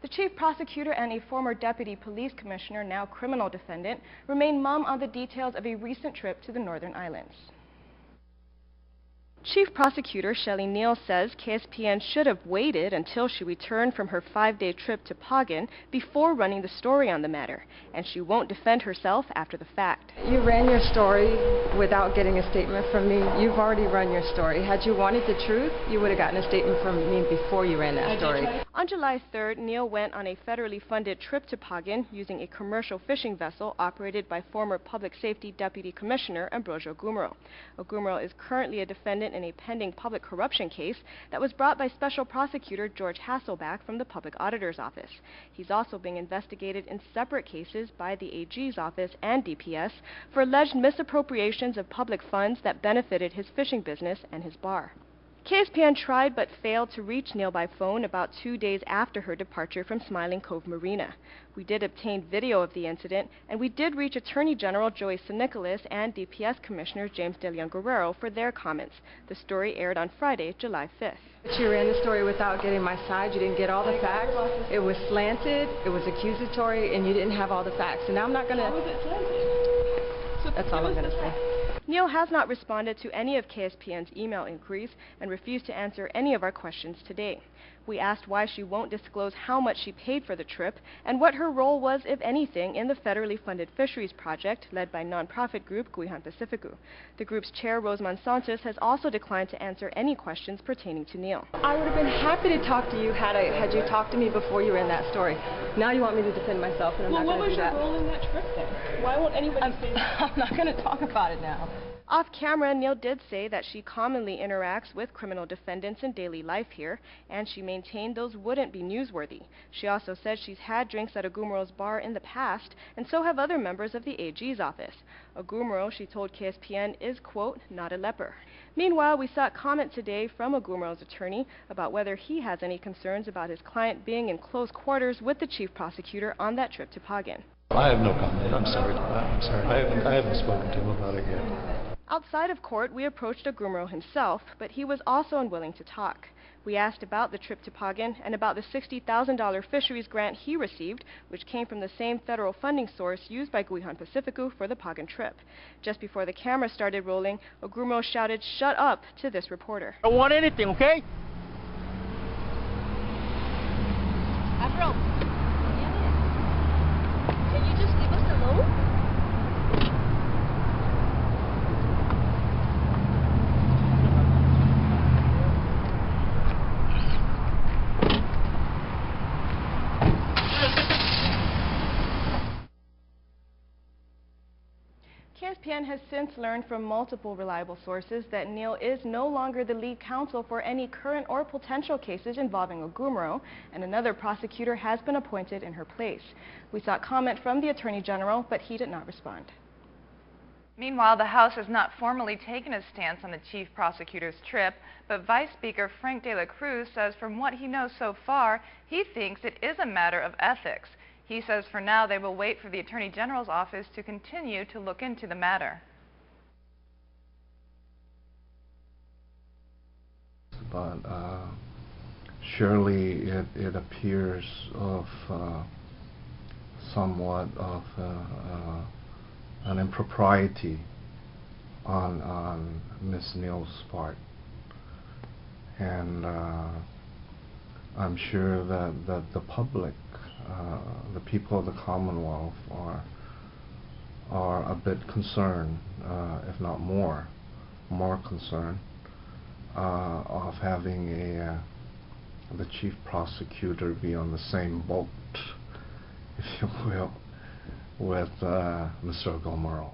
The chief prosecutor and a former deputy police commissioner, now criminal defendant, remain mum on the details of a recent trip to the Northern Islands. Chief Prosecutor Shelli Neal says KSPN should have waited until she returned from her 5-day trip to Pagan before running the story on the matter, and she won't defend herself after the fact. You ran your story without getting a statement from me. You've already run your story. Had you wanted the truth, you would have gotten a statement from me before you ran that story. On July 3rd, Neal went on a federally funded trip to Pagan using a commercial fishing vessel operated by former Public Safety Deputy Commissioner Ambrosio Ogumoro. Ogumoro is currently a defendant in a pending public corruption case that was brought by Special Prosecutor George Hasselback from the Public Auditor's Office. He's also being investigated in separate cases by the AG's office and DPS for alleged misappropriations of public funds that benefited his fishing business and his bar. KSPN tried but failed to reach Neal by phone about 2 days after her departure from Smiling Cove Marina. We did obtain video of the incident, and we did reach Attorney General Joey Nicholas and DPS Commissioner James De Leon Guerrero for their comments. The story aired on Friday, July 5th. But you ran the story without getting my side. You didn't get all the facts. It was slanted, it was accusatory, and you didn't have all the facts. And now I'm not going to... How was it slanted? That's all I'm going to say. Neal has not responded to any of KSPN's email inquiries and refused to answer any of our questions today. We asked why she won't disclose how much she paid for the trip and what her role was, if anything, in the federally funded fisheries project led by nonprofit group Guihan Pacificu. The group's chair, Rosemond Santos, has also declined to answer any questions pertaining to Neal. I would have been happy to talk to you had you talked to me before you ran that story. Now you want me to defend myself, and I'm not going to do that. Well, what was your role in that trip then? Why won't anybody say that? I'm not going to talk about it now. Off camera, Neal did say that she commonly interacts with criminal defendants in daily life here, and she maintained those wouldn't be newsworthy. She also said she's had drinks at Ogumoro's bar in the past, and so have other members of the AG's office. Ogumoro, she told KSPN, is, quote, not a leper. Meanwhile, we sought comment today from Ogumoro's attorney about whether he has any concerns about his client being in close quarters with the chief prosecutor on that trip to Pagan. I have no comment. I'm sorry. I'm sorry. I haven't spoken to him about it yet. Outside of court, we approached Ogumoro himself, but he was also unwilling to talk. We asked about the trip to Pagan and about the $60,000 fisheries grant he received, which came from the same federal funding source used by Guihan Pacificu for the Pagan trip. Just before the camera started rolling, Ogumoro shouted, "Shut up," to this reporter. I don't want anything, okay? Afro, can you just leave us alone? KSPN has since learned from multiple reliable sources that Neal is no longer the lead counsel for any current or potential cases involving Ogumoro, and another prosecutor has been appointed in her place. We sought comment from the Attorney General, but he did not respond. Meanwhile, the House has not formally taken a stance on the chief prosecutor's trip, but Vice Speaker Frank de la Cruz says from what he knows so far, he thinks it is a matter of ethics. He says for now they will wait for the Attorney General's office to continue to look into the matter. But surely it appears of somewhat of an impropriety on Ms. Neal's part, and I'm sure that the public, the people of the Commonwealth, are a bit concerned, if not more concerned, of having the chief prosecutor be on the same boat, if you will, with Mr. Ogumoro.